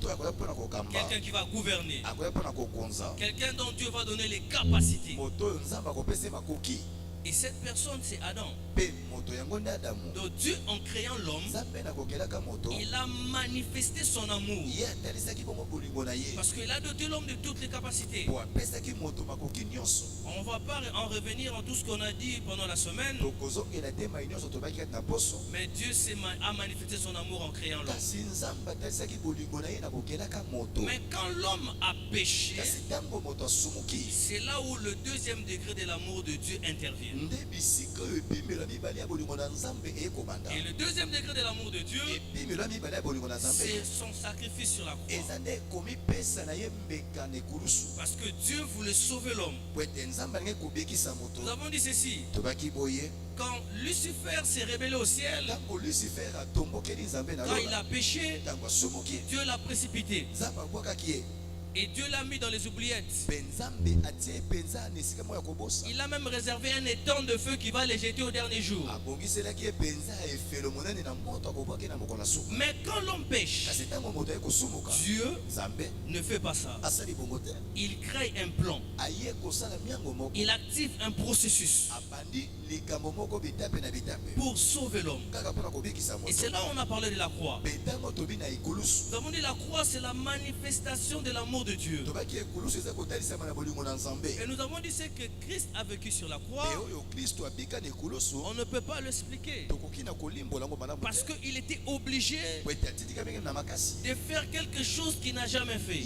quelqu'un qui va gouverner, quelqu'un dont Dieu va donner les capacités. Et cette personne, c'est Adam. Donc Dieu, en créant l'homme, il a manifesté son amour. Parce qu'il a doté l'homme de toutes les capacités. On ne va pas en revenir en tout ce qu'on a dit pendant la semaine. Mais Dieu a manifesté son amour en créant l'homme. Mais quand l'homme a péché, c'est là où le deuxième degré de l'amour de Dieu intervient. Et le deuxième degré de l'amour de Dieu, c'est son sacrifice sur la croix. Parce que Dieu voulait sauver l'homme. Nous avons dit ceci. Quand Lucifer s'est révélé au ciel, quand il a péché, Dieu l'a précipité. Et Dieu l'a mis dans les oubliettes. Il a même réservé un étang de feu qui va les jeter au dernier jour. Mais quand l'homme pêche, Dieu ne fait pas ça. Il crée un plan. Il active un processus pour sauver l'homme. Et c'est là où on a parlé de la croix. Nous avons dit la croix, c'est la manifestation de l'amour de Dieu. Et nous avons dit ce que Christ a vécu sur la croix. On ne peut pas l'expliquer. Parce qu'il était obligé de faire quelque chose qu'il n'a jamais fait.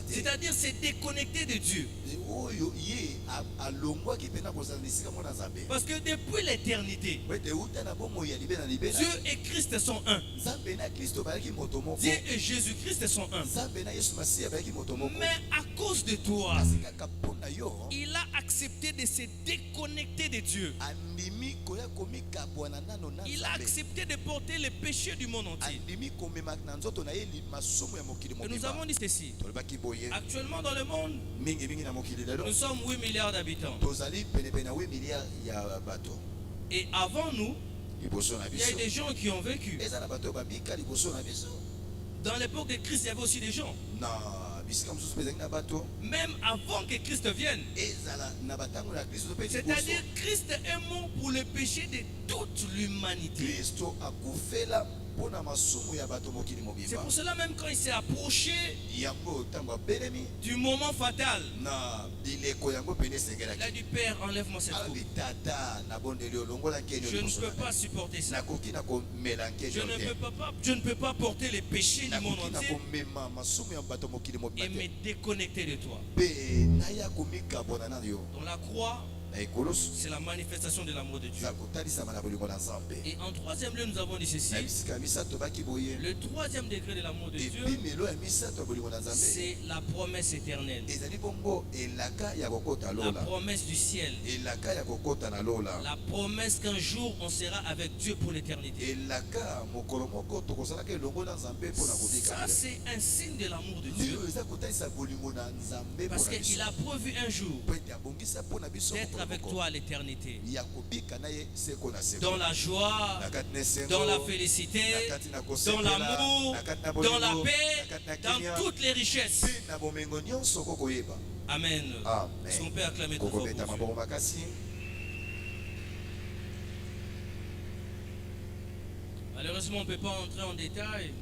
C'est-à-dire se déconnecter de Dieu. Parce que depuis l'éternité, Dieu et Christ sont un. Dieu et Jésus-Christ sont un. Mais à cause de toi, il a accepté de se déconnecter de Dieu. Il a accepté de porter les péchés du monde entier. Et nous avons dit ceci. Actuellement dans le monde, nous sommes 8 milliards d'habitants. Et avant nous, il y a des gens qui ont vécu. Dans l'époque de Christ, il y avait aussi des gens. Même avant que Christ vienne. C'est-à-dire Christ est mort pour le péché de toute l'humanité. C'est pour cela même quand il s'est approché du moment fatal, il a dit Père, enlève-moi cette coupe. Je ne peux pas supporter ça. Je ne peux pas porter les péchés du monde entier et me déconnecter de toi. Dans la croix, c'est la manifestation de l'amour de Dieu. Et en troisième lieu, nous avons dit ceci. Le troisième degré de l'amour de Dieu, c'est la promesse éternelle. La promesse du ciel. La promesse qu'un jour on sera avec Dieu pour l'éternité. Ça, c'est un signe de l'amour de Dieu. Parce qu'il a prévu un jour d'être avec toi à l'éternité. Dans la joie, dans la félicité, dans l'amour, dans la paix, dans toutes les richesses. Amen. Est-ce qu'on peut acclamer tout fort pour Dieu? Malheureusement, on ne peut pas entrer en détail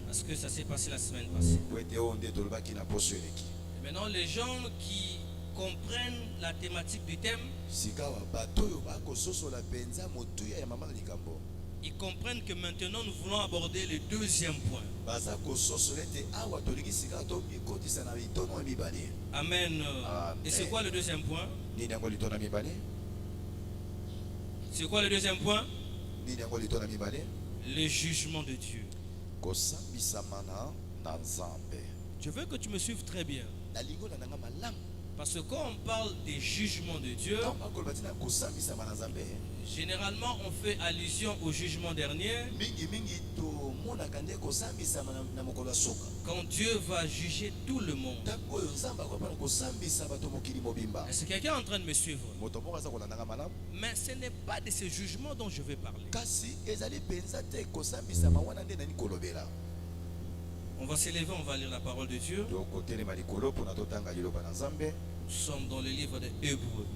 parce que ça s'est passé la semaine passée. Et maintenant, les gens qui comprennent la thématique du thème, ils comprennent que maintenant nous voulons aborder le deuxième point. Amen. Et c'est quoi le deuxième point? C'est quoi le deuxième point? Le jugement de Dieu. Je veux que tu me suives très bien. Parce que quand on parle des jugements de Dieu, généralement on fait allusion au jugement dernier Quand Dieu va juger tout le monde. Est-ce que quelqu'un est en train de me suivre? Mais ce n'est pas de ce jugement dont je vais parler. On va s'élever, on va lire la parole de Dieu. Nous sommes dans le livre de Hébreux.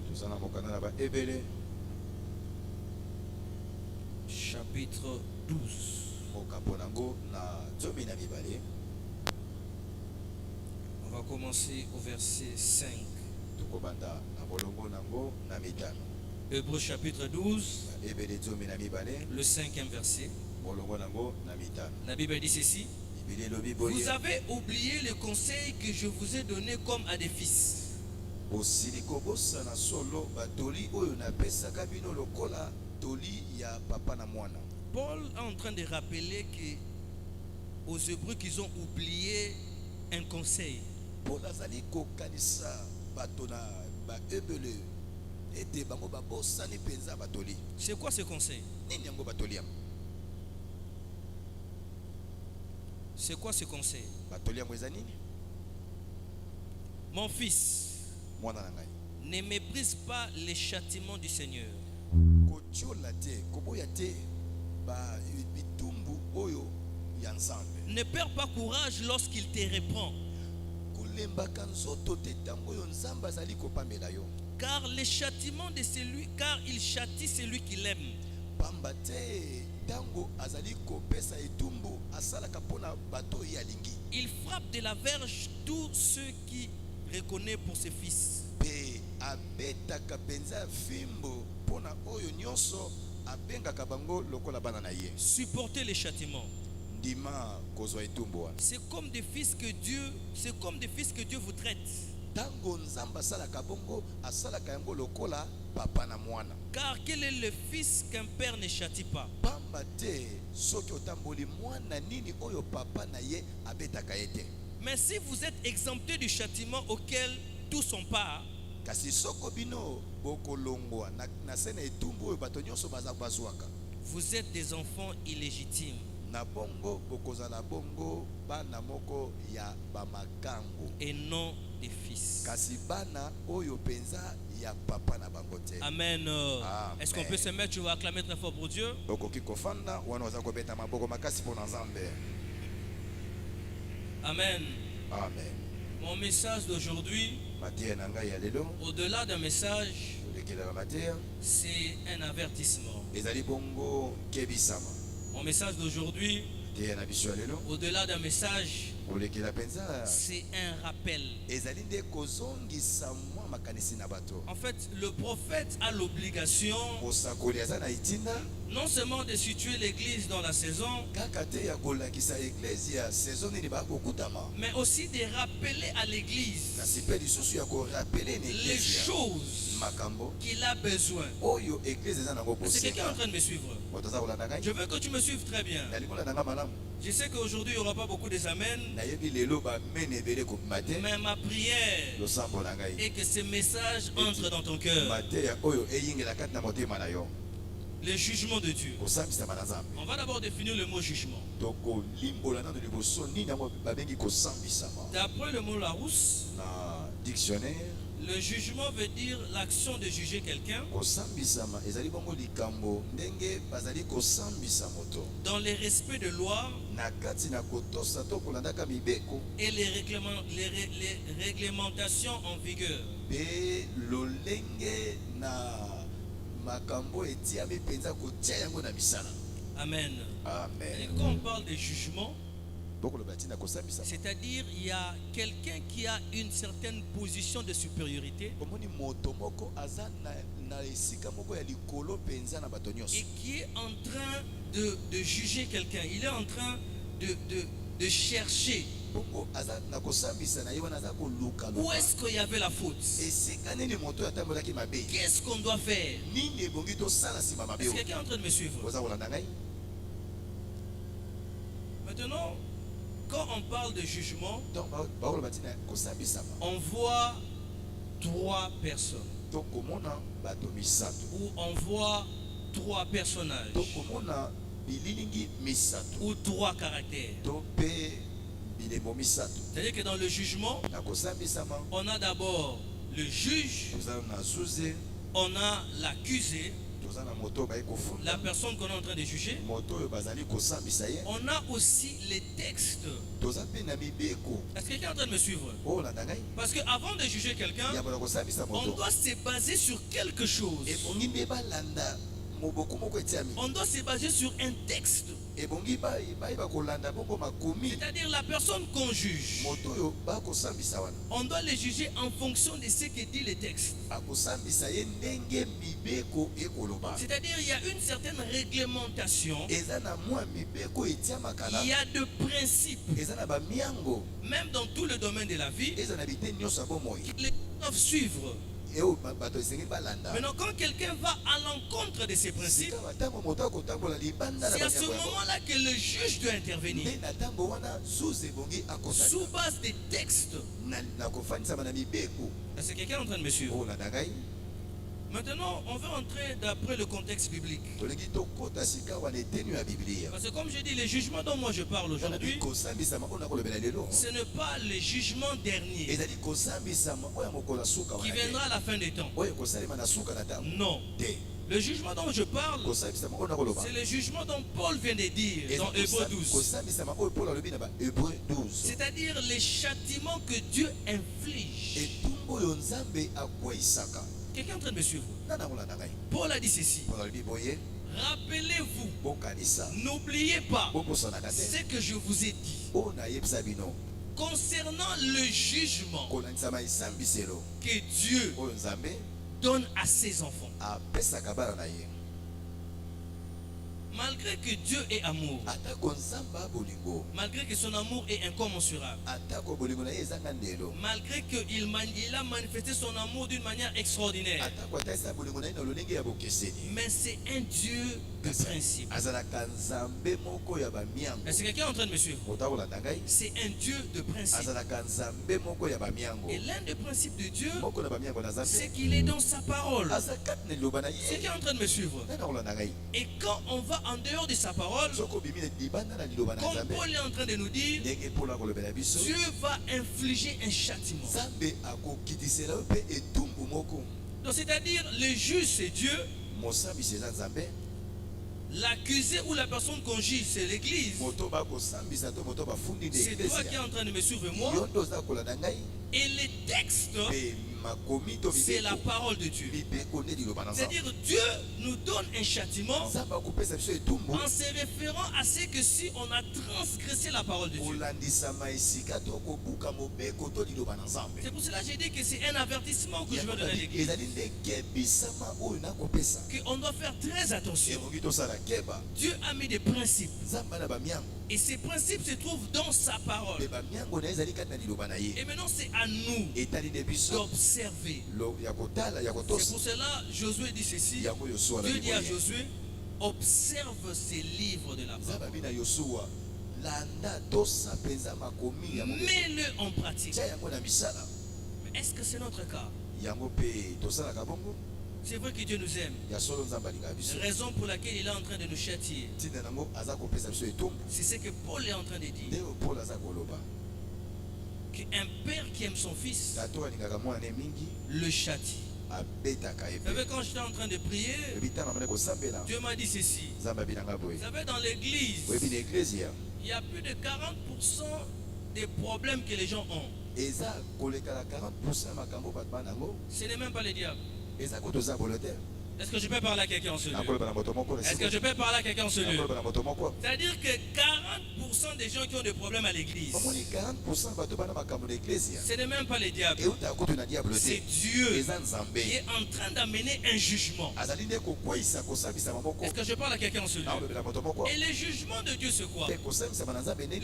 Chapitre 12. On va commencer au verset 5. Hébreux chapitre 12, le 5e verset. La Bible dit ceci. Vous avez oublié le conseil que je vous ai donné comme à des fils. Paul est en train de rappeler que aux Hébreux qu'ils ont oublié un conseil. C'est quoi ce conseil? C'est quoi ce conseil? Mon fils, ne méprise pas les châtiments du Seigneur. Ne perds pas courage lorsqu'il te reprend. Car les châtiments de celui, car il châtie celui qu'il aime. Il frappe de la verge tous ceux qui reconnaissent pour ses fils. Supportez les châtiments. C'est comme des fils que Dieu vous traite. Car quel est le fils qu'un père ne châtie pas? Mais si vous êtes exempté du châtiment auquel tous sont part, vous êtes des enfants illégitimes et non des fils. Amen. Est-ce qu'on peut se mettre? Tu vas acclamer très fort pour Dieu. Amen. Amen. Mon message d'aujourd'hui, au-delà d'un message, c'est un avertissement. Mon message d'aujourd'hui, au-delà d'un message, c'est un rappel. En fait, le prophète a l'obligation non seulement de situer l'église dans la saison, mais aussi de rappeler à l'église les choses qu'il a besoin. Est-ce que quelqu'un est en train de me suivre? Je veux que tu me suives très bien. Je sais qu'aujourd'hui il n'y aura pas beaucoup de amen, mais ma prière est que ce message entre dans ton cœur. Le jugement de Dieu. On va d'abord définir le mot jugement. D'après le mot Larousse, dictionnaire, le jugement veut dire l'action de juger quelqu'un dans les respects de loi et les réglementations en vigueur. Amen. Amen. Et quand on parle de jugement, c'est-à-dire il y a quelqu'un qui a une certaine position de supériorité et qui est en train de juger quelqu'un. Il est en train de chercher où est-ce qu'il y avait la faute. Qu'est-ce qu'on doit faire? Est-ce que quelqu'un est en train de me suivre? Maintenant, quand on parle de jugement, on voit trois personnes. Ou on voit trois personnages. ou 3 caractères. C'est-à-dire que dans le jugement, on a d'abord le juge, on a l'accusé, la personne qu'on est en train de juger. On a aussi les textes. Est-ce que quelqu'un est en train de me suivre? Parce qu'avant de juger quelqu'un, on doit se baser sur quelque chose. On doit se baser sur un texte. C'est-à-dire la personne qu'on juge, on doit les juger en fonction de ce que dit le texte. C'est-à-dire il y a une certaine réglementation, il y a de principes, même dans tout le domaine de la vie, les gens doivent suivre. Maintenant, quand quelqu'un va à l'encontre de ces principes, c'est à ce moment-là que le juge doit intervenir sous base des textes. Est-ce que quelqu'un est en train de me suivre? Maintenant, on va entrer d'après le contexte biblique. Parce que comme je dis, les jugements dont moi je parle aujourd'hui, ce n'est pas le jugement dernier qui viendra à la fin des temps. Non. Le jugement dont je parle, c'est le jugement dont Paul vient de dire dans Hébreux 12. C'est-à-dire les châtiments que Dieu inflige. Quelqu'un est en train de me suivre? Paul a dit ceci. Rappelez-vous, n'oubliez pas ce que je vous ai dit concernant le jugement que Dieu donne à ses enfants. Malgré que Dieu est amour, malgré que son amour est incommensurable, malgré qu'il a manifesté son amour d'une manière extraordinaire, mais c'est un Dieu de principe. Est-ce que quelqu'un est en train de me suivre? C'est un Dieu de principe. Et l'un des principes de Dieu, c'est qu'il est dans sa parole. C'est quelqu'un est en train de me suivre. Et quand on va en dehors de sa parole, comme Paul est en train de nous dire, Dieu va infliger un châtiment. Donc c'est-à-dire le juge c'est Dieu, l'accusé ou la personne qu'on juge c'est l'église. C'est toi qui es en train de me suivre moi. Et les textes, c'est la parole de Dieu. C'est-à-dire Dieu nous donne un châtiment en se référant à ce que si on a transgressé la parole de Dieu. C'est pour cela que j'ai dit que c'est un avertissement que je veux donner à l'église. Qu'on doit faire très attention. Dieu a mis des principes. Et ces principes se trouvent dans sa parole. Et maintenant c'est à nous d'observer. C'est pour cela Josué dit ceci. Dieu dit à Josué, observe ces livres de la parole. Mets-le en pratique. Mais est-ce que c'est notre cas? C'est vrai que Dieu nous aime. Raison pour laquelle il est en train de nous châtier. C'est ce que Paul est en train de dire. Qu'un père qui aime son fils le châtie. Vous savez, quand j'étais en train de prier, Dieu m'a dit ceci. Vous savez, dans l'église, il y a plus de 40% des problèmes que les gens ont. Ce n'est même pas le diable. Est-ce que je peux parler à quelqu'un en ce lieu? Est-ce que je peux parler à quelqu'un en ce lieu? C'est-à-dire que 40% des gens qui ont des problèmes à l'église, ce n'est même pas le diable. C'est Dieu qui est en train d'amener un jugement. Est-ce que je parle à quelqu'un en ce lieu? Et le jugement de Dieu, c'est quoi? Le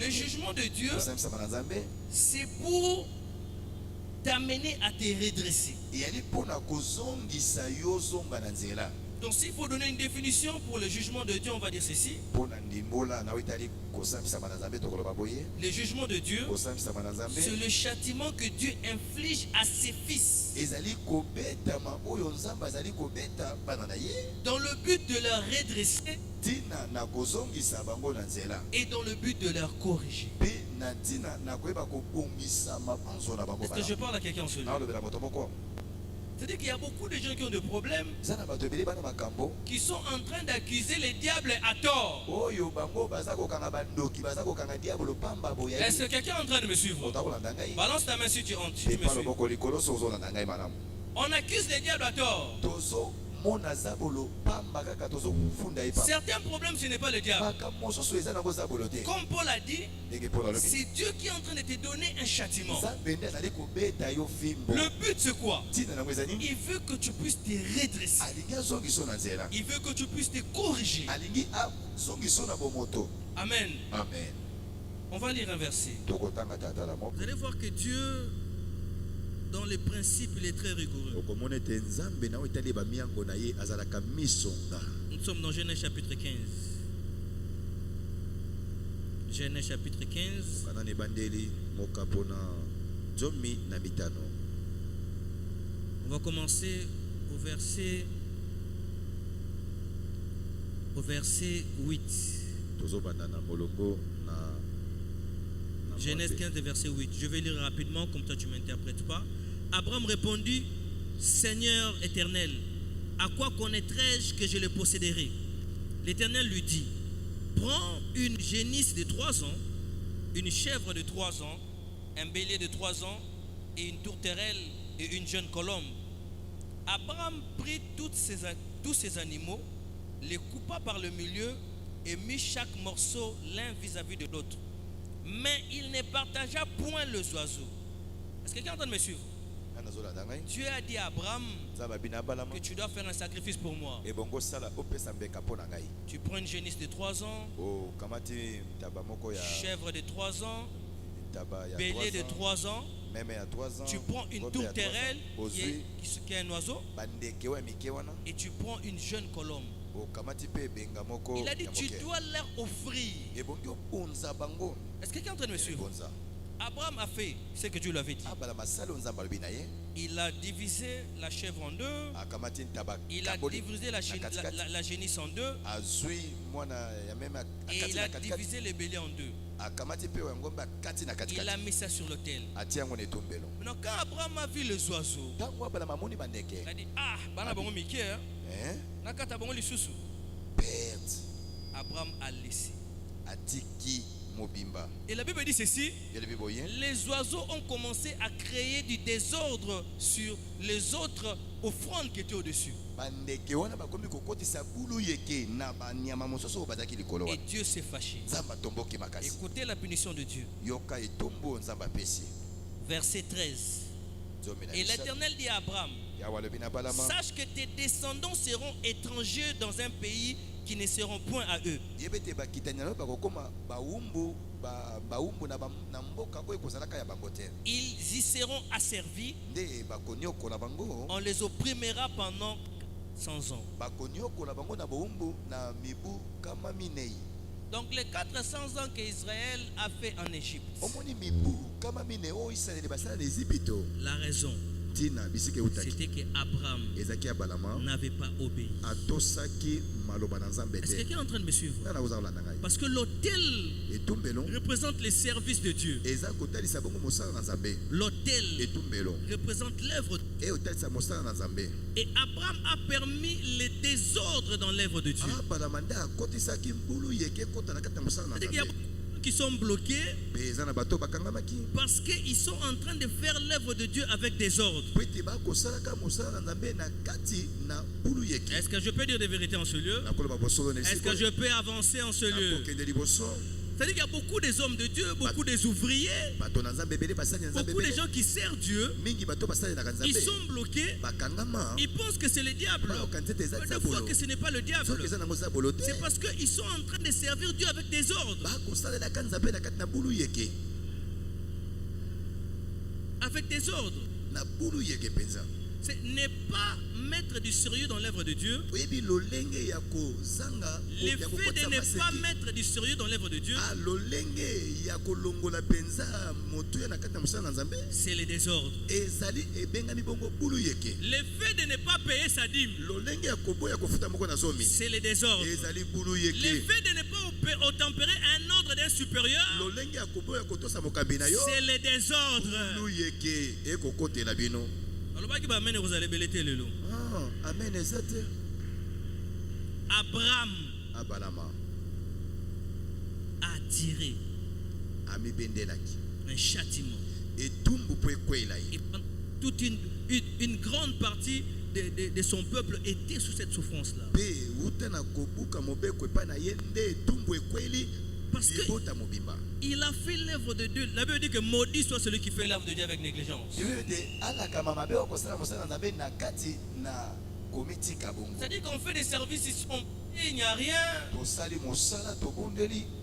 jugement de Dieu, c'est pour t'amener à te redresser. Donc s'il faut donner une définition pour le jugement de Dieu, on va dire ceci. Le jugement de Dieu, c'est le châtiment que Dieu inflige à ses fils dans le but de leur redresser et dans le but de leur corriger. Est-ce que je parle à quelqu'un en ce lieu? C'est-à-dire qu'il y a beaucoup de gens qui ont des problèmes, qui sont en train d'accuser les diables à tort. Est-ce que quelqu'un est en train de me suivre? Balance ta main si tu me suis. On accuse les diables à tort. Certains problèmes, ce n'est pas le diable. Comme Paul a dit, c'est Dieu qui est en train de te donner un châtiment. Le but, c'est quoi? Il veut que tu puisses te redresser. Il veut que tu puisses te corriger. Amen. Amen. On va lire un verset. Vous allez voir que Dieu, dans les principes, il est très rigoureux. Nous sommes dans Genèse chapitre 15. Genèse chapitre 15. On va commencer au verset 8. Genèse 15, verset 8. Je vais lire rapidement, comme toi tu ne m'interprètes pas. Abraham répondit, Seigneur éternel, à quoi connaîtrai-je que je le posséderai? L'Éternel lui dit, prends une génisse de 3 ans, une chèvre de 3 ans, un bélier de 3 ans, et une tourterelle et une jeune colombe. Abraham prit tous ces animaux, les coupa par le milieu et mit chaque morceau l'un vis-à-vis de l'autre. Mais il ne partagea point les oiseaux. Est-ce que quelqu'un est en train de me suivre? Dieu a dit à Abraham que tu dois faire un sacrifice pour moi. Tu prends une génisse de 3 ans, chèvre de 3 ans, bélier de 3 ans. Tu prends une tourterelle qui est un oiseau, et tu prends une jeune colombe. Il a dit tu dois leur offrir. Est-ce que quelqu'un est en train de me suivre? Abraham a fait ce que Dieu lui avait dit. Il a divisé la chèvre en 2. Il a divisé la génisse en 2. Et il a divisé les béliers en 2. Il a mis ça sur l'autel. Maintenant, quand Abraham a vu les oiseaux, il a dit, ah, Abraham a laissé. Et la Bible dit ceci, les oiseaux ont commencé à créer du désordre sur les autres offrandes qui étaient au-dessus. Et Dieu s'est fâché. Écoutez la punition de Dieu. Verset 13. Et l'Éternel dit à Abraham, sache que tes descendants seront étrangers dans un pays qui ne seront point à eux. Ils y seront asservis. On les opprimera pendant 100 ans. Donc les 400 ans qu'Israël a fait en Égypte, la raison, c'était qu'Abraham n'avait pas obéi. Est-ce que quelqu'un est en train de me suivre? Parce que l'autel représente les services de Dieu. L'autel représente l'œuvre de Dieu. Et Abraham a permis les désordres dans l'œuvre de Dieu. C'est-à-dire qu'il y a beaucoup qui sont bloqués parce qu'ils sont en train de faire l'œuvre de Dieu avec des ordres. Est-ce que je peux dire des vérités en ce lieu? Est-ce que je peux avancer en ce lieu? C'est-à-dire qu'il y a beaucoup des hommes de Dieu, beaucoup des ouvriers, beaucoup des gens qui servent Dieu. Ils sont bloqués. Ils pensent que c'est le diable. Des fois que ce n'est pas le diable. C'est parce qu'ils sont en train de servir Dieu avec des ordres. Avec des ordres. C'est ne pas mettre du sérieux dans l'œuvre de Dieu. Le fait de ne pas mettre du sérieux dans l'œuvre de Dieu, c'est le désordre. Le fait de ne pas payer sa dîme, c'est le désordre. Le fait de ne pas obtempérer un ordre d'un supérieur, c'est le désordre. Amen. Abraham a tiré un châtiment. Et toute une grande partie de son peuple était sous cette souffrance-là. Parce qu'il a fait l'œuvre de Dieu. La Bible dit que maudit soit celui qui fait l'œuvre de Dieu avec négligence. C'est-à-dire qu'on fait des services ici, il n'y a rien.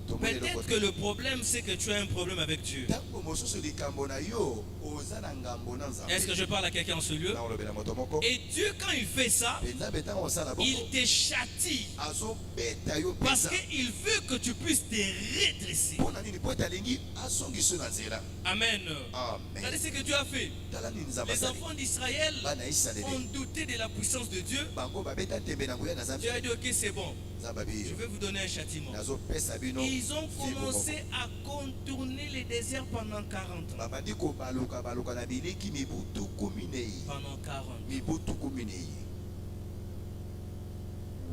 Peut-être que le problème, c'est que tu as un problème avec Dieu. Est-ce que je parle à quelqu'un en ce lieu? Et Dieu, quand il fait ça, il te châtie. Parce qu'il veut que tu puisses te redresser. Amen. Regardez ce que Dieu a fait. Les enfants d'Israël ont douté de la puissance de Dieu. Dieu a dit, ok, c'est bon. Je vais vous donner un châtiment. Ils ont commencé à contourner les déserts pendant 40 ans. Pendant 40 ans.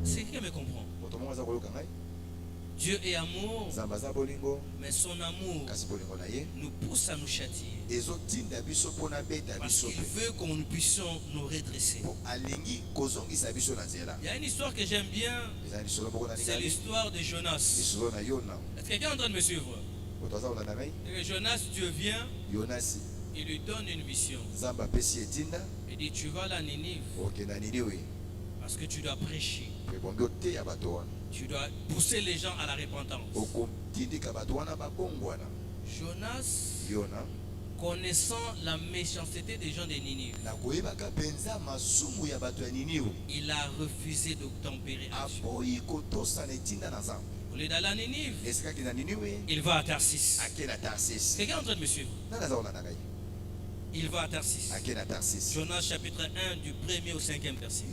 C'est qui me comprend? Dieu est amour, mais son amour nous pousse à nous châtier. Parce qu'il veut que nous puissions nous redresser. Il y a une histoire que j'aime bien, c'est l'histoire de Jonas. Est-ce que quelqu'un est en train de me suivre? Et Jonas, Dieu vient, il lui donne une mission. Il dit, tu vas à Ninive, parce que tu dois prêcher. Tu dois pousser les gens à la repentance. Jonas, connaissant la méchanceté des gens de Ninive, il a refusé d'obtempérer à Dieu. Au lieu d'aller à Ninive, il va à Tarsis. Quelqu'un est en train de me suivre? Il va à Tarsis. Jonas chapitre 1 du 1er au 5e verset.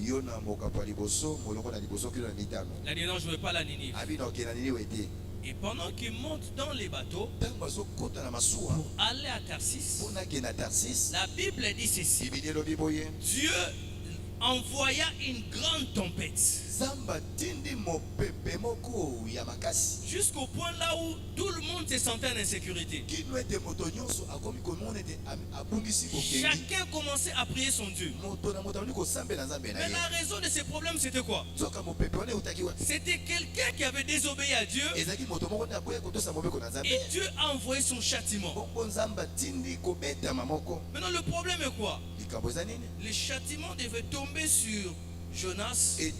La dit non, je ne veux pas la Ninive. Et pendant qu'il monte dans les bateaux pour aller à Tarsis, la Bible dit ceci. Dieu envoya une grande tempête. Jusqu'au point là où tout le monde se sentait en insécurité. Chacun commençait à prier son Dieu. Mais la raison de ces problèmes, c'était quoi? C'était quelqu'un qui avait désobéi à Dieu. Et Dieu a envoyé son châtiment. Maintenant, le problème est quoi? Le châtiment devait tomber sur Jonas, mais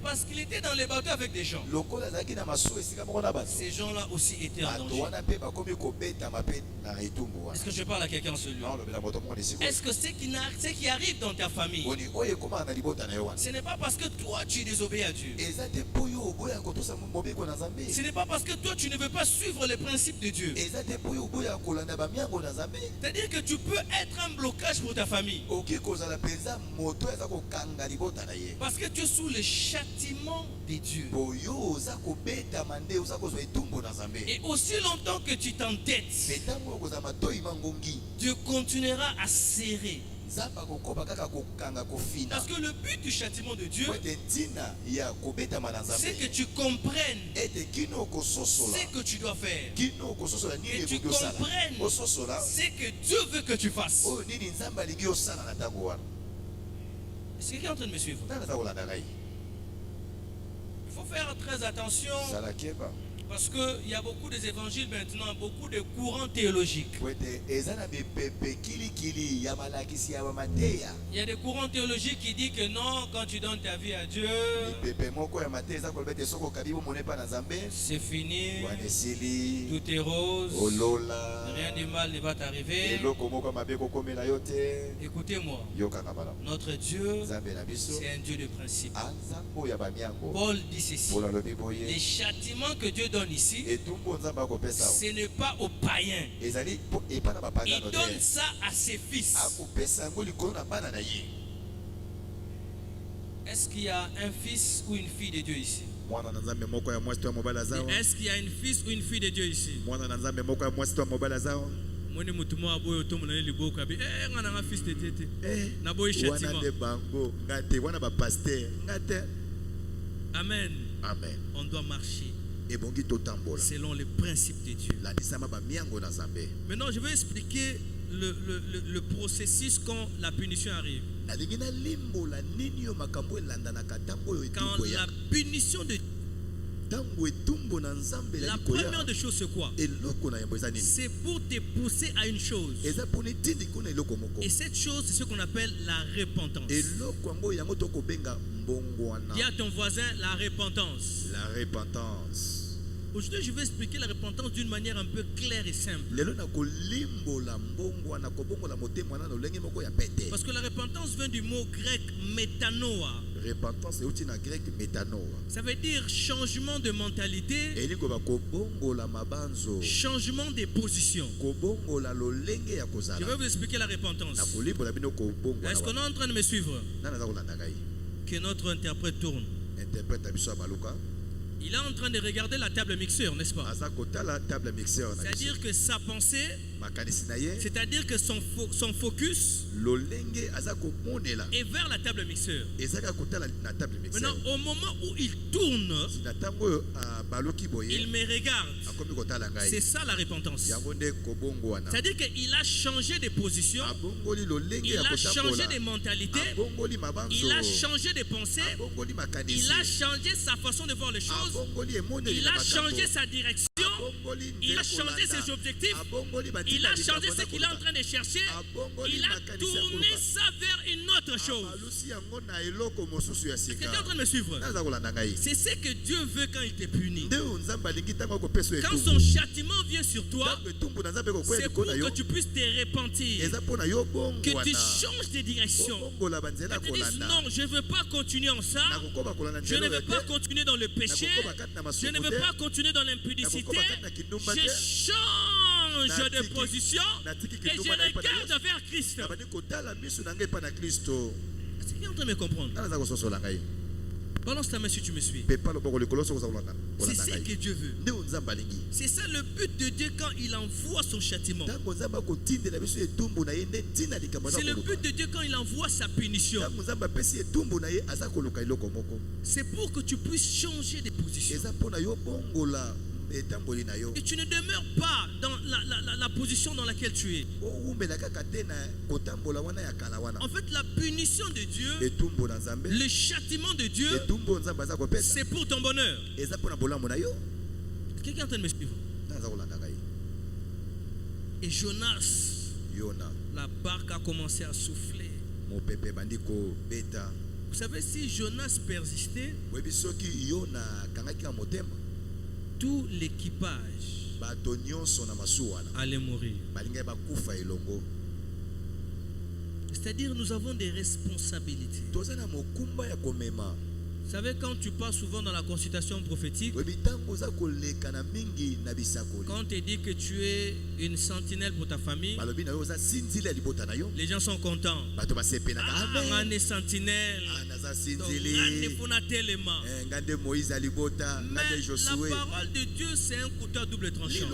parce qu'il était dans les bateaux avec des gens, ces gens-là aussi étaient en danger. Est-ce que je parle à quelqu'un en ce lieu? Est-ce que ce qui arrive dans ta famille, ce n'est pas parce que toi tu désobéis à Dieu, ce n'est pas parce que toi tu ne veux pas suivre les principes de Dieu, c'est-à-dire que tu peux être un blocage pour ta famille. Parce que tu es sous le châtiment de Dieu. Et aussi longtemps que tu t'entêtes, Dieu continuera à serrer. Parce que le but du châtiment de Dieu, c'est que tu comprennes ce que tu dois faire. Et tu comprennes ce que Dieu veut que tu fasses. Est-ce que quelqu'un est en train de me suivre? Il faut faire très attention Parce qu'il y a beaucoup d'évangiles maintenant, beaucoup de courants théologiques. Il y a des courants théologiques qui disent que non, quand tu donnes ta vie à Dieu, c'est fini, tout est rose, rien de mal ne va t'arriver. Écoutez-moi, notre Dieu, c'est un Dieu de principe. Paul dit ceci, les châtiments que Dieu donne ici, ce n'est pas aux païens. Il donne ça à ses fils. Est-ce qu'il y a un fils ou une fille de Dieu ici? Est-ce qu'il y a une fils ou une fille de Dieu ici? Amen. Amen. On doit marcher selon les principes de Dieu. Maintenant, je vais expliquer le processus quand la punition arrive. Quand la punition de la première des choses, c'est quoi? C'est pour te pousser à une chose. Et cette chose, c'est ce qu'on appelle la repentance. Dis à ton voisin la repentance. La repentance. Aujourd'hui, je vais expliquer la repentance d'une manière un peu claire et simple. Parce que la repentance vient du mot grec métanoa. Repentance est un grec métanoa. Ça veut dire changement de mentalité, changement de position. Je vais vous expliquer la repentance. Est-ce qu'on est en train de me suivre? Que notre interprète tourne. Il est en train de regarder la table mixeur, n'est-ce pas? C'est-à-dire que sa pensée, c'est-à-dire que son focus est vers la table mixeur. Maintenant, au moment où il tourne, il me regarde. C'est ça la repentance. C'est-à-dire qu'il a changé de position, il a changé de mentalité, il a changé de pensée, il a changé sa façon de voir les choses. Il a changé sa direction, il a changé ses objectifs, il a changé ce qu'il est en train de chercher, il a tourné ça vers une autre chose. Est-ce que tu es en train de me suivre? C'est ce que Dieu veut quand il te punit. Quand son châtiment vient sur toi, c'est pour que tu puisses te repentir, que tu changes de direction, que tu dises non, je ne veux pas continuer en ça, je ne veux pas continuer dans le péché, je ne veux pas continuer dans l'impudicité, je change de position et je regarde vers Christ. Est-ce que tu es en train de me comprendre? Balance ta main si tu me suis. C'est ce que Dieu veut. C'est ça le but de Dieu quand il envoie son châtiment. C'est le but de Dieu quand il envoie sa punition. C'est pour que tu puisses changer de position. Et tu ne demeures pas dans la position dans laquelle tu es. En fait, la punition de Dieu, le châtiment de Dieu, c'est pour ton bonheur. Quelqu'un est en train de me suivre? Et Jonas, la barque a commencé à souffler. Vous savez, si Jonas persistait, tout l'équipage allait mourir. C'est-à-dire, nous avons des responsabilités. Vous savez, quand tu pars souvent dans la consultation prophétique, quand on te dit que tu es une sentinelle pour ta famille, les gens sont contents. On est sentinelle. Mais la parole de Dieu, c'est un couteau à double tranchant.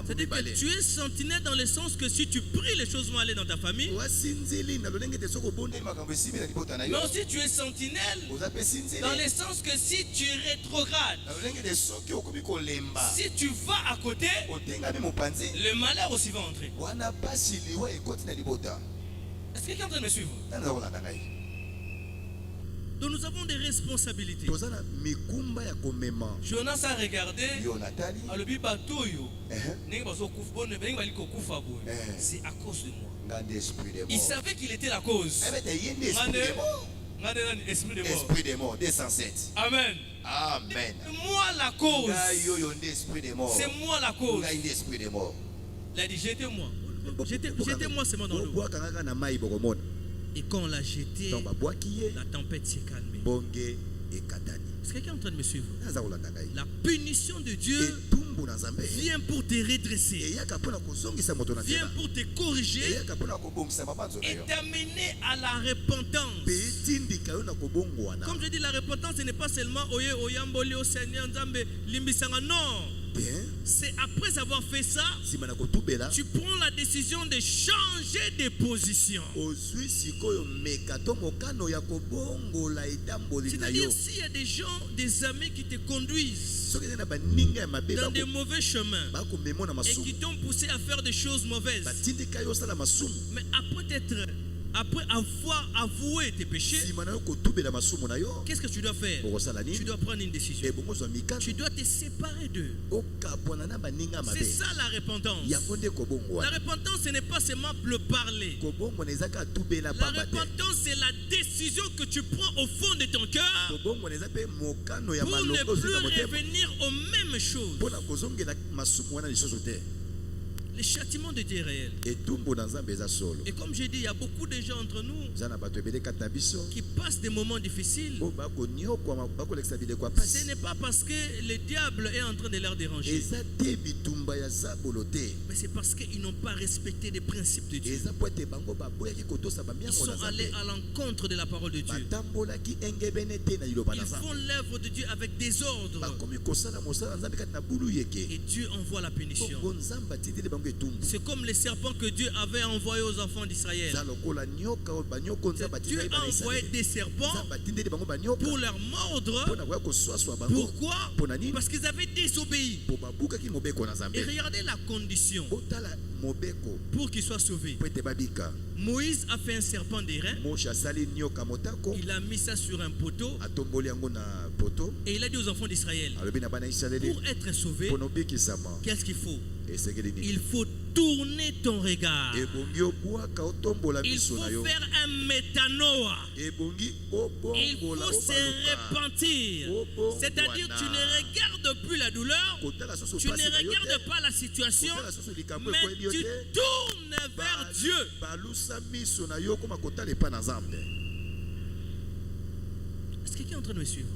C'est-à-dire que tu es sentinelle dans le sens que si tu pries, les choses vont aller dans ta famille. Mais aussi tu es sentinelle dans le sens que si tu rétrogrades, si tu vas à côté, le malheur aussi va entrer. Est-ce que quelqu'un est en train de me suivre? Donc nous avons des responsabilités. Jonas a regardé. C'est à cause de moi. Il savait qu'il était la cause. Esprit des morts, 207. Amen. Amen. Moi la cause. C'est moi la cause. Il a dit jetez-moi. Jetez-moi seulement dans l'eau. Et quand on l'a jeté, la tempête s'est calmée. Est-ce que quelqu'un est en train de me suivre? La punition de Dieu vient pour te redresser, vient pour te corriger et t'amener à la repentance. Comme je dis, la repentance, ce n'est pas seulement Oye Oyamboli au Seigneur Nzambe Limbisanga. Non. C'est après avoir fait ça, tu prends la décision de changer de position. C'est-à-dire, s'il y a des gens, des amis qui te conduisent dans des mauvais chemins et qui t'ont poussé à faire des choses mauvaises, mais après avoir avoué tes péchés, qu'est-ce que tu dois faire? Tu dois prendre une décision. Tu dois te séparer d'eux. C'est ça la repentance. La repentance, ce n'est pas seulement le parler. La repentance, c'est la décision que tu prends au fond de ton cœur pour ne plus revenir aux mêmes choses. Le châtiment de Dieu est réel. Et comme j'ai dit, il y a beaucoup de gens entre nous qui passent des moments difficiles. Ce n'est pas parce que le diable est en train de leur déranger, mais c'est parce qu'ils n'ont pas respecté les principes de Dieu. Ils sont allés à l'encontre de la parole de Dieu. Ils font l'œuvre de Dieu avec désordre. Et Dieu envoie la punition. C'est comme les serpents que Dieu avait envoyés aux enfants d'Israël. Dieu a envoyé des serpents pour leur mordre. Pourquoi? Parce qu'ils avaient désobéi. Et regardez la condition pour qu'ils soient sauvés. Moïse a fait un serpent d'airain. Il a mis ça sur un poteau. Et il a dit aux enfants d'Israël, pour être sauvé, qu'est-ce qu'il faut? Il faut tourner ton regard. Il faut faire un métanoïa. Il faut se repentir. C'est-à-dire, tu ne regardes plus la douleur, tu ne regardes pas la situation, mais tu tournes vers Dieu. Est-ce que quelqu'un est en train de me suivre?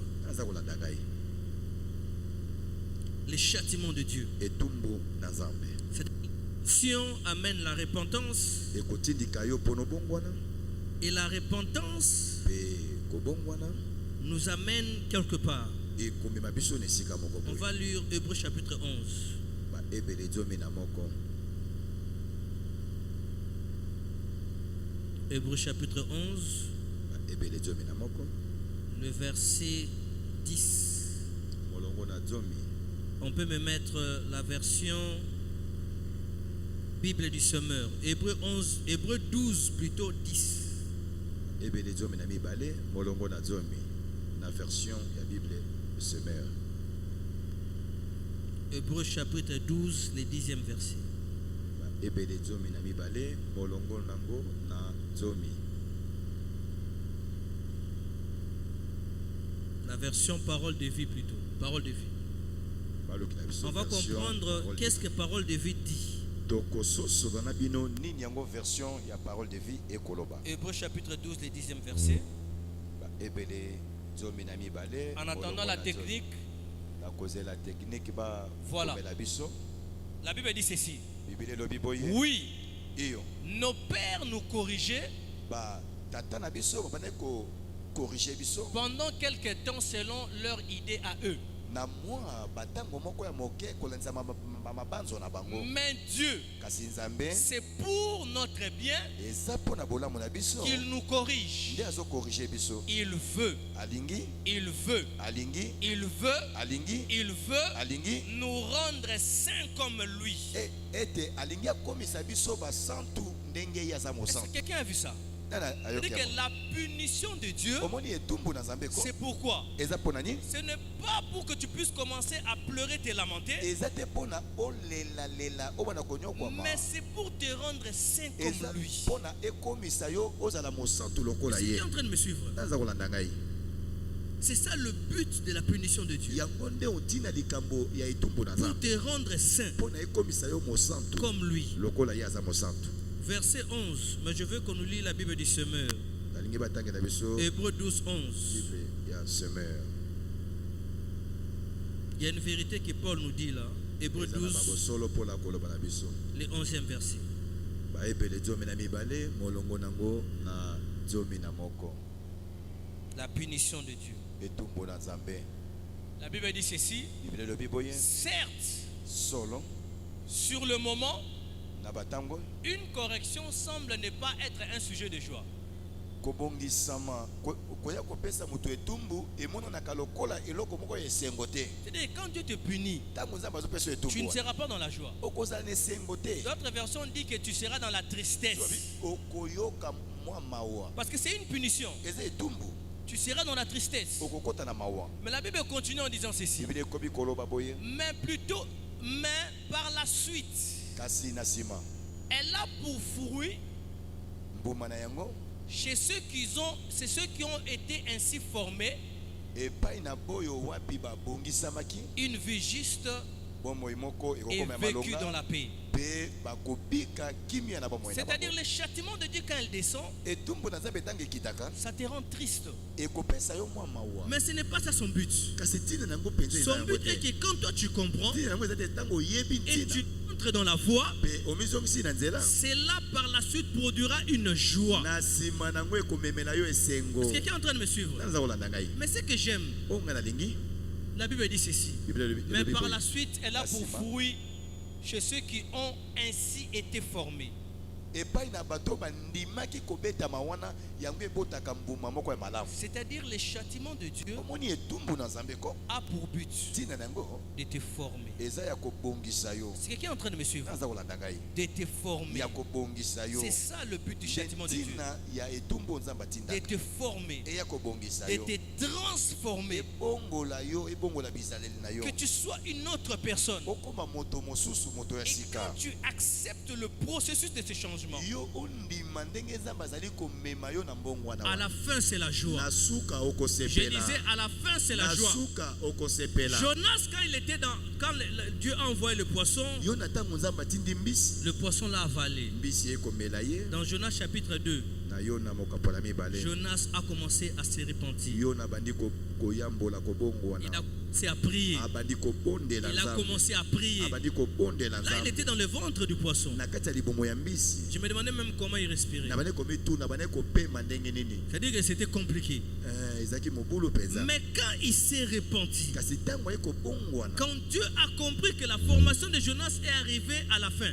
Les châtiments de Dieu. Cette action amène la repentance. Et la repentance nous amène quelque part. On va lire Hébreux chapitre 11. Hébreux chapitre 11. Le verset 10. On peut me mettre la version Bible du Semeur. Hébreux 12 plutôt 10. La version de la Bible du Semeur. Hébreux chapitre 12, le 10e verset. La version parole de vie plutôt. Parole de vie. On va comprendre qu'est-ce que parole de vie dit. Hébreux chapitre 12, le 10e verset. En attendant la technique, voilà. La Bible dit ceci. Oui, nos pères nous corrigeaient pendant quelque temps selon leur idée à eux. Mais Dieu, c'est pour notre bien qu'il nous corrige. Il veut nous rendre saints comme lui. Est-ce que quelqu'un a vu ça? C'est-à-dire que la punition de Dieu, c'est pourquoi? Ce n'est pas pour que tu puisses commencer à pleurer, te lamenter, mais c'est pour te rendre saint comme lui. Tu es en train de me suivre? C'est ça le but de la punition de Dieu. Pour te rendre saint comme lui. Verset 11. Mais je veux qu'on nous lit la Bible du semeur. Hébreux 12, 11. Il y a une vérité que Paul nous dit là. Hébreux 12, le 11e verset. La punition de Dieu. La Bible dit ceci. Certes, sur le moment, une correction semble ne pas être un sujet de joie. C'est-à-dire, quand Dieu te punit, tu ne seras pas dans la joie. D'autres versions disent que tu seras dans la tristesse. Parce que c'est une punition. Tu seras dans la tristesse. Mais la Bible continue en disant ceci. Mais plutôt, par la suite, elle a pour fruit chez ceux qui ont été ainsi formés une vie juste et vécue dans la paix. C'est-à-dire le châtiment de Dieu quand il descend, ça te rend triste. Mais ce n'est pas ça son but. Son but est que quand toi tu comprends et tu entres dans la voie, cela par la suite produira une joie. Est-ce que quelqu'un est en train de me suivre? Mais ce que j'aime, la Bible dit ceci. Mais par la suite, elle a pour fruit chez ceux qui ont ainsi été formés. C'est-à-dire le châtiment de Dieu a pour but de te former. C'est quelqu'un en train de me suivre? De te former. C'est ça le but du châtiment de Dieu. De te former. De te transformer. Que tu sois une autre personne. Et quand tu acceptes le processus de ce changement, à la fin c'est la joie. Je disais à la fin c'est la joie. Jonas quand Dieu a envoyé le poisson, le poisson l'a avalé. Dans Jonas chapitre 2, Jonas a commencé à se repentir. Il a commencé à prier. Il a commencé à prier. Là, il était dans le ventre du poisson. Je me demandais même comment il respirait. C'est-à-dire que c'était compliqué. Mais quand il s'est repenti, quand Dieu a compris que la formation de Jonas est arrivée à la fin,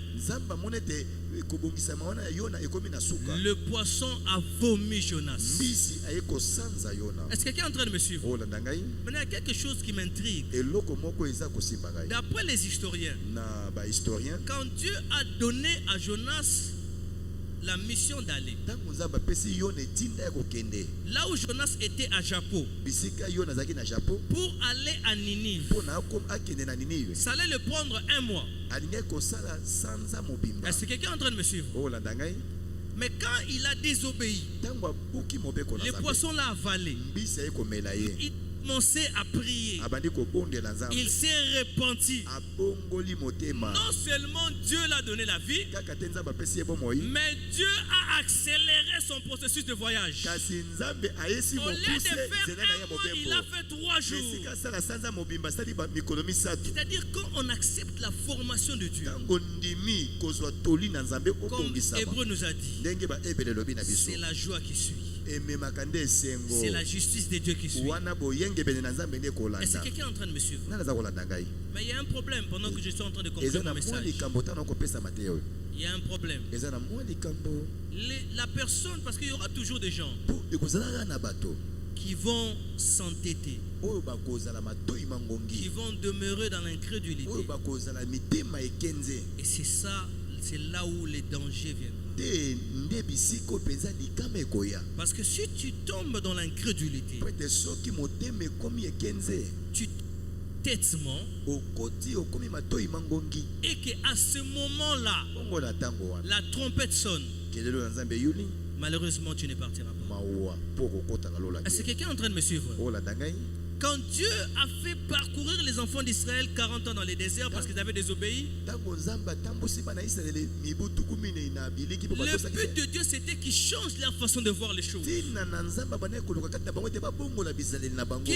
le poisson a vomi Jonas. Est-ce que quelqu'un est en train de me suivre? Maintenant, il y a quelque chose qui m'intrigue. D'après les historiens, quand Dieu a donné à Jonas la mission d'aller, là où Jonas était à Japon, pour aller à Ninive, ça allait le prendre 1 mois. Est-ce que quelqu'un est en train de me suivre? Mais quand il a désobéi, le poisson l'a avalé. Il commençait à prier. Il s'est repenti. Non seulement Dieu l'a donné la vie, mais Dieu a accéléré son processus de voyage. Au lieu de faire 1 mois, il a fait 3 jours. C'est-à-dire quand on accepte la formation de Dieu, comme Hébreux nous a dit, c'est la joie qui suit. C'est la justice de Dieu qui suit. Est-ce que quelqu'un est en train de me suivre? Mais il y a un problème pendant que je suis en train de comprendre mon message. Il y a un problème. La personne, parce qu'il y aura toujours des gens qui vont s'entêter, qui vont demeurer dans l'incrédulité. Et c'est ça, c'est là où les dangers viennent. Parce que si tu tombes dans l'incrédulité, tu têtement, et qu'à ce moment-là, la trompette sonne, malheureusement tu ne partiras pas. Est-ce que quelqu'un est en train de me suivre? Quand Dieu a fait parcourir les enfants d'Israël 40 ans dans les déserts parce qu'ils avaient désobéi, le but de Dieu c'était qu'ils changent leur façon de voir les choses, qu'ils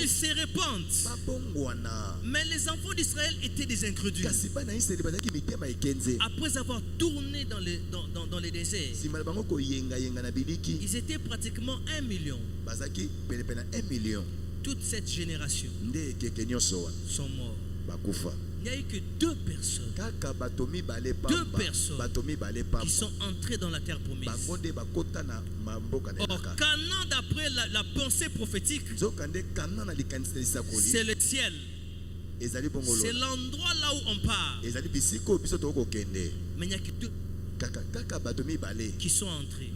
se répandent. Mais les enfants d'Israël étaient des incrédules. Après avoir tourné dans les déserts, ils étaient pratiquement 1 million. Toute cette génération sont morts. Il n'y a eu que 2 personnes qui sont entrées dans la terre promise. Or, Canaan, d'après la pensée prophétique, c'est le ciel. C'est l'endroit là où on part. Mais il n'y a que 2 qui sont entrés.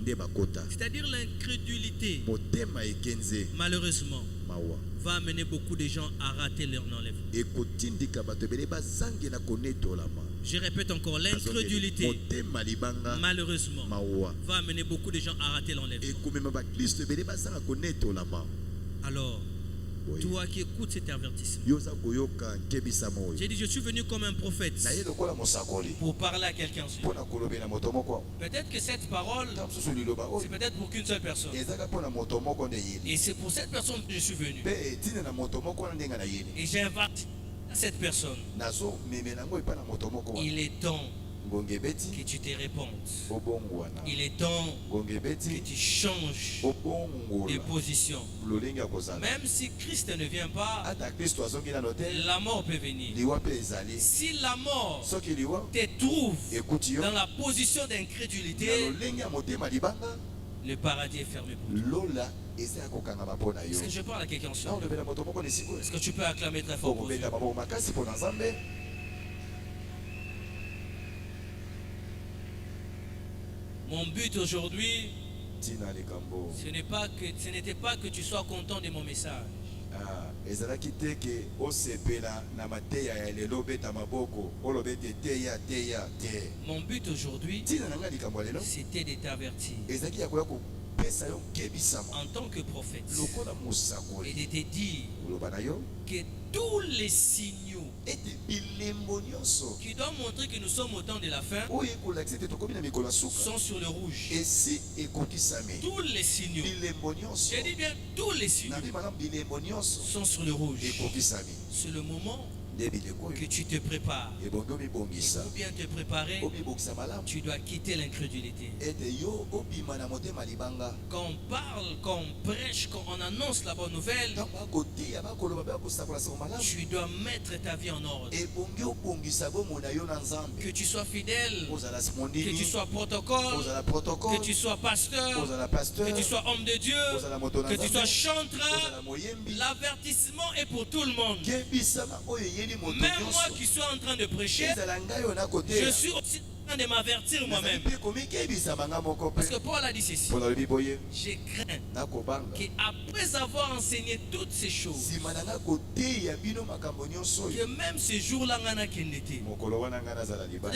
C'est-à-dire l'incrédulité, malheureusement, va amener beaucoup de gens à rater leur enlèvement. Je répète encore, l'incrédulité, malheureusement, va amener beaucoup de gens à rater l'enlèvement. Alors, toi qui écoutes cet avertissement, j'ai dit, je suis venu comme un prophète pour parler à quelqu'un. Peut-être que cette parole, c'est peut-être pour qu'une seule personne. Et c'est pour cette personne que je suis venu. Et j'invite cette personne. Il est temps que tu te répondes. Il est temps que tu changes de position. Même si Christ ne vient pas, la mort peut venir. Si la mort te trouve dans la position d'incrédulité, le paradis est fermé pour toi. Est-ce que je parle à quelqu'un sur? Est-ce que tu peux acclamer très fort pour Dieu? Mon but aujourd'hui, ce n'était pas que tu sois content de mon message. Mon but aujourd'hui, c'était de t'avertir en tant que prophète et de te dire que tous les signaux qui doivent montrer que nous sommes au temps de la fin sont sur le rouge. Tous les signaux, j'ai dit bien tous les signaux sont sur le rouge. C'est le moment que tu te prépares. Pour bien te préparer, tu dois quitter l'incrédulité. Quand on parle, quand on prêche, quand on annonce la bonne nouvelle, tu dois mettre ta vie en ordre. Que tu sois fidèle, que tu sois protocole, que tu sois pasteur, que tu sois homme de Dieu, que tu sois chanteur. L'avertissement est pour tout le monde. Même moi qui suis en train de prêcher, je suis aussi en train de m'avertir moi-même. Parce que Paul a dit ceci: je crains qu'après avoir enseigné toutes ces choses, que même ce jour-là,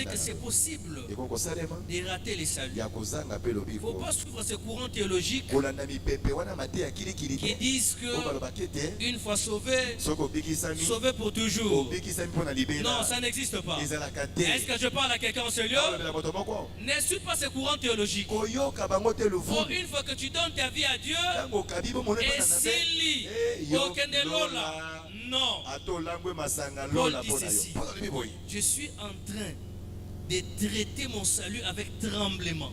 que c'est possible de rater les saluts. Il ne faut pas suivre ce courant théologique qui disent que une fois sauvé, sauvé pour toujours. Non, ça n'existe pas. Est-ce que je parle à quelqu'un en ce lieu? Ne suis pas ce courant théologique. Pour une fois que tu donnes ta vie à Dieu, et s'il lit aucun de l'Ola, non. Paul dit ceci: je suis en train de traiter mon salut avec tremblement,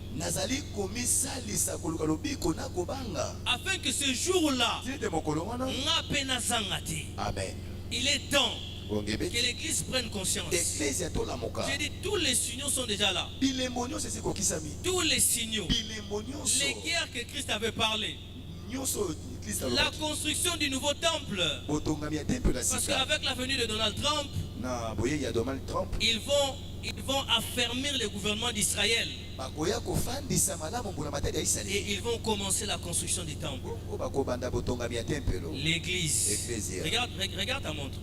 afin que ce jour-là, amen. Il est temps que l'église prenne conscience. J'ai dit, tous les signaux sont déjà là. Tous les signaux. Les guerres que Christ avait parlé. La construction du nouveau temple. Parce qu'avec la venue de Donald Trump, ils vont Ils vont affermir le gouvernement d'Israël. Et ils vont commencer la construction du temple. L'église. Regarde ta montre.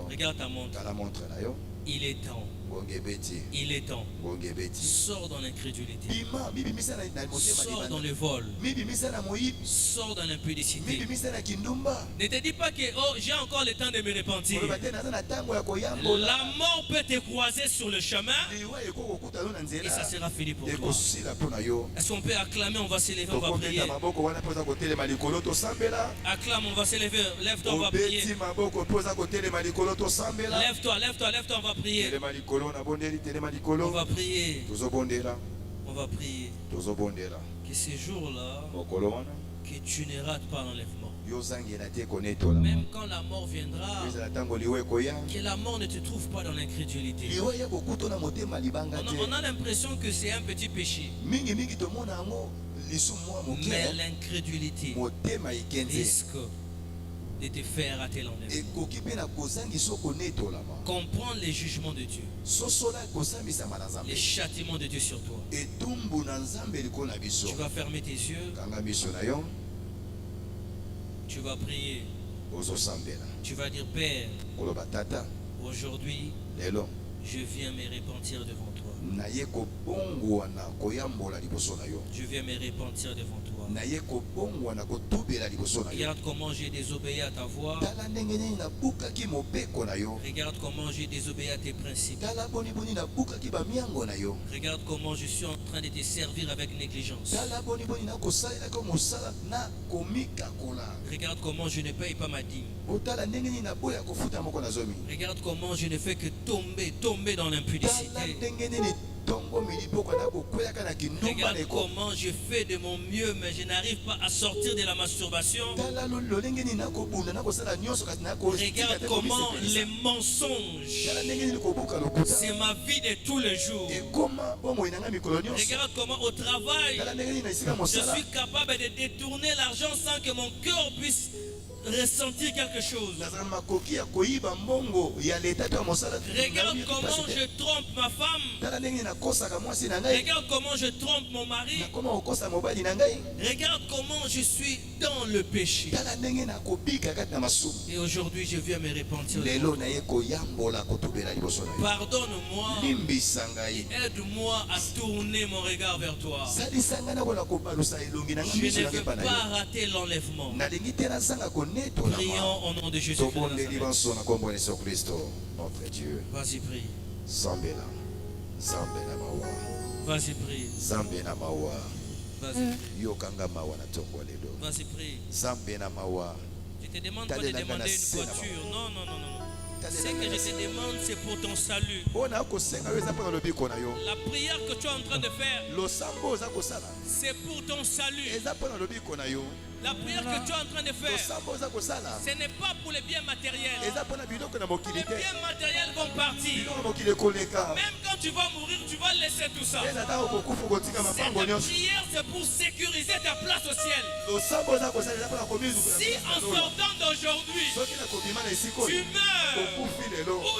Regarde ta montre. Il est temps. Il est temps. Sors dans l'incrédulité. Sors dans le vol. Sors dans l'impudicité. Ne te dis pas que j'ai encore le temps de me repentir. La mort peut te croiser sur le chemin et ça sera fini pour toi. Est-ce qu'on peut acclamer? On va s'élever, on va prier. Acclame, on va s'élever. Lève-toi, on va prier. Lève-toi, lève-toi, lève-toi, on va prier. On va prier. On va prier. Que ce jour-là, que tu ne rates pas l'enlèvement. Même quand la mort viendra, que la mort ne te trouve pas dans l'incrédulité. On a l'impression que c'est un petit péché. Mais l'incrédulité risque de te faire rater l'enlèvement. Comprendre les jugements de Dieu, les châtiments de Dieu sur toi. Tu vas fermer tes yeux. Tu vas prier. Tu vas dire, Père, aujourd'hui, je viens me repentir devant toi. Je viens me repentir devant toi. Regarde comment j'ai désobéi à ta voix. Regarde comment j'ai désobéi à tes principes. Regarde comment je suis en train de te servir avec négligence. Regarde comment je ne paye pas ma dîme. Regarde comment je ne fais que tomber dans l'impudicité. Regarde comment je fais de mon mieux, mais je n'arrive pas à sortir de la masturbation. Regarde comment les mensonges, c'est ma vie de tous les jours. Regarde comment au travail, je suis capable de détourner l'argent sans que mon cœur puisse ressentir quelque chose. Regarde comment je trompe ma femme. Regarde comment je trompe mon mari. Regarde comment je suis dans le péché. Et aujourd'hui je viens me repentir. Pardonne-moi et aide-moi à tourner mon regard vers toi. Je ne veux pas rater l'enlèvement. Prions au nom de Jésus. Notre Dieu. Vas-y, prie. Vas-y, prie. Vas-y, prie. Je te demande pas de demander une voiture. Non, non, non, non. Ce que je te demande, c'est pour ton salut. La prière que tu es en train de faire, c'est pour ton salut. La prière que tu es en train de faire, ce n'est pas pour les biens matériels. Les biens matériels vont partir. Même quand tu vas mourir, tu vas laisser tout ça. Cette prière, c'est pour sécuriser ta place au ciel. Si en sortant d'aujourd'hui, tu meurs, où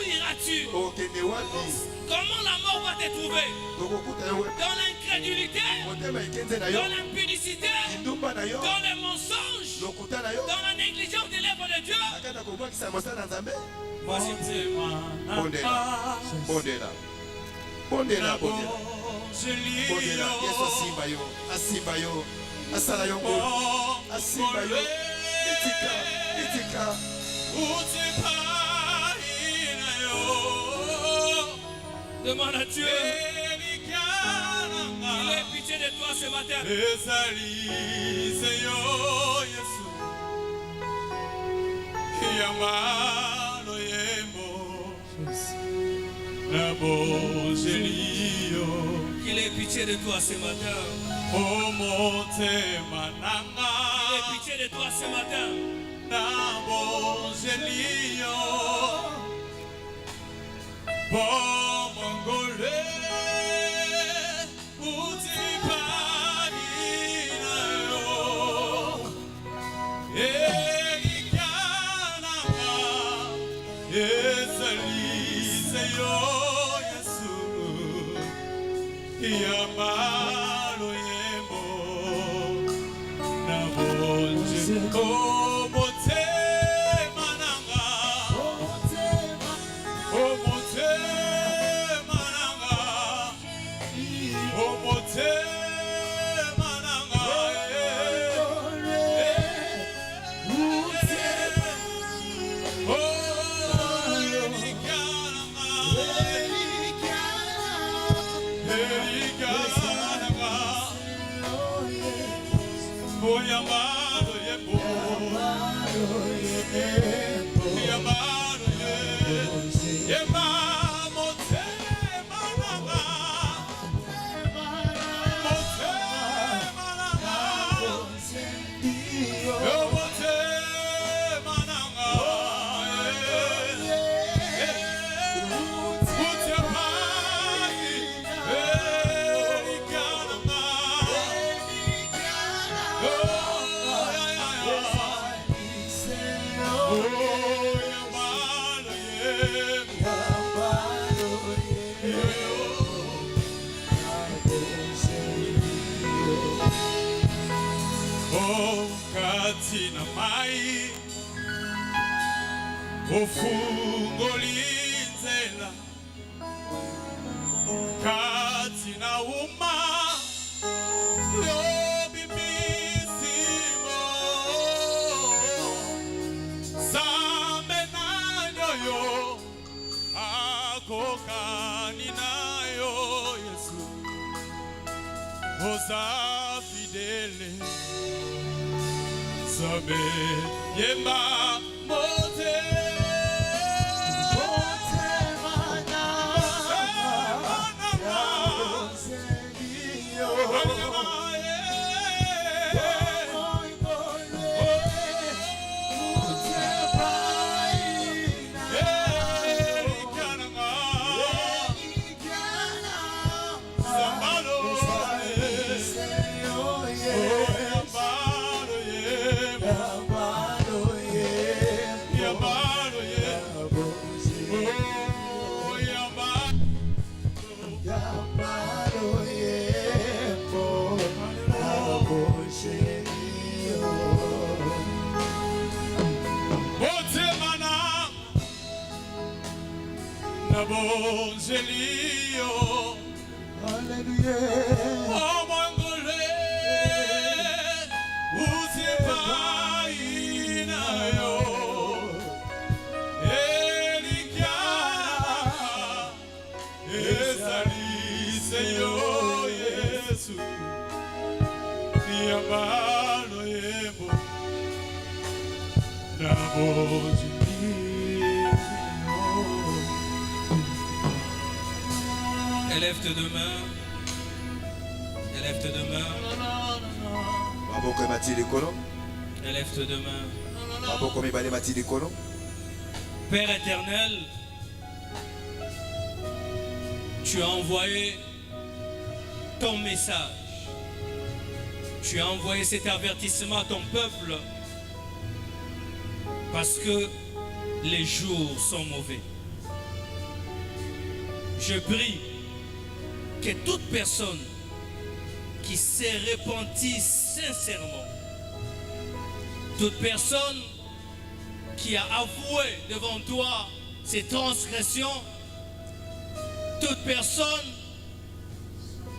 iras-tu? Comment la mort va te trouver? Dans l'incrédulité, dans l'impudicité, dans le mensonge, dans la négligence des lèvres de Dieu. Voici demande à Dieu. Il ait pitié de toi ce matin. Qu'il ait pitié de toi ce matin. Il ait pitié de toi ce matin. Ofungolinzela katina uma yobimisimo samenanyo akokani nayo Yesu oza fidele sabe yemba mote Bongelio, Alléluia. Oh mon Dieu, où c'est pas inayo, Elikana, Esalise yo Yesu, Niambalo yebo, Naboji. Élève tes deux mains. Élève tes deux mains. Élève tes deux mains. Père éternel, tu as envoyé ton message. Tu as envoyé cet avertissement à ton peuple parce que les jours sont mauvais. Je prie que toute personne qui s'est repentie sincèrement, toute personne qui a avoué devant toi ses transgressions, toute personne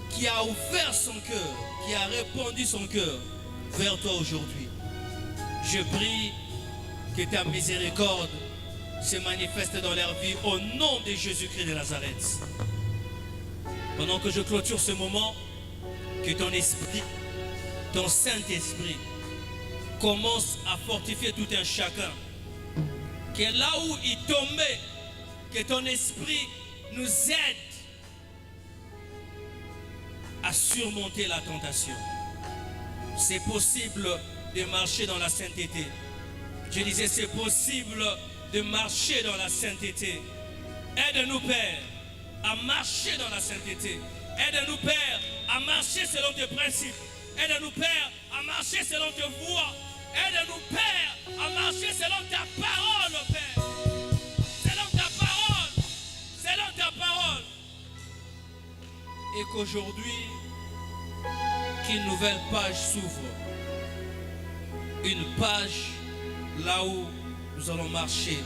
qui a ouvert son cœur, qui a répandu son cœur vers toi aujourd'hui, je prie que ta miséricorde se manifeste dans leur vie au nom de Jésus-Christ de Nazareth. Pendant que je clôture ce moment, que ton esprit, ton Saint-Esprit, commence à fortifier tout un chacun. Que là où il tombait, que ton esprit nous aide à surmonter la tentation. C'est possible de marcher dans la sainteté. Je disais, c'est possible de marcher dans la sainteté. Aide-nous, Père, à marcher dans la sainteté. Aide-nous, Père, à marcher selon tes principes. Aide-nous, Père, à marcher selon tes voies. Aide-nous, Père, à marcher selon ta parole, Père. Selon ta parole. Selon ta parole. Et qu'aujourd'hui, qu'une nouvelle page s'ouvre. Une page là où nous allons marcher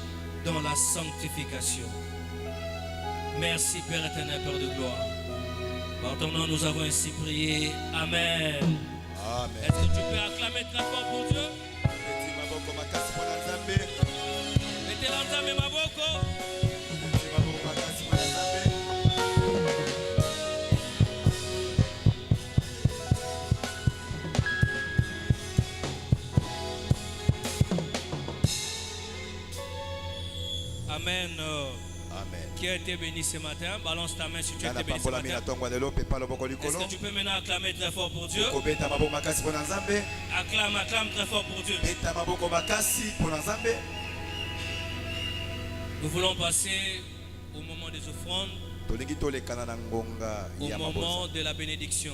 dans la sanctification. Merci Père éternel, Père de gloire. Par ton nom, nous avons ainsi prié. Amen. Amen. Est-ce que tu peux acclamer très fort pour Dieu? Mettez l'ensemble ma boko. Amen. Amen. Qui a été béni ce matin? Balance ta main si tu as été béni ce matin. Est-ce que tu peux maintenant acclamer très fort pour Dieu? Acclame, acclame très fort pour Dieu. Nous voulons passer au moment des offrandes, au moment de la bénédiction.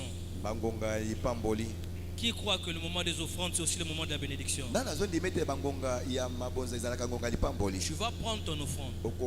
Qui croit que le moment des offrandes, c'est aussi le moment de la bénédiction? Tu vas prendre ton offrande.